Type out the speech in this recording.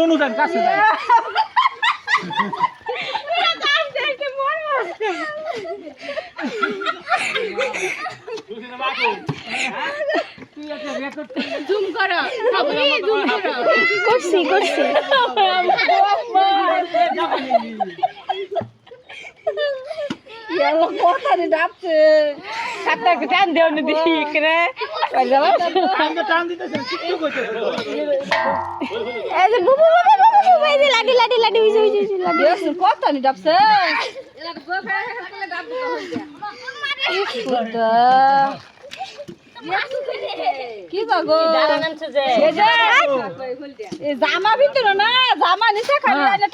অনুদান কাছে জুম করো জুম করো করছি কথা নি ডাবছে সাতটা টান দেও নি দেখি করে টান দিতেছে কিছু কইতে এই যে বুবু এই যে লাডি লাডি হইছে লাডি কথা নি ডাবছে কি গো জামা ভিতরে না জামা নিচে খালি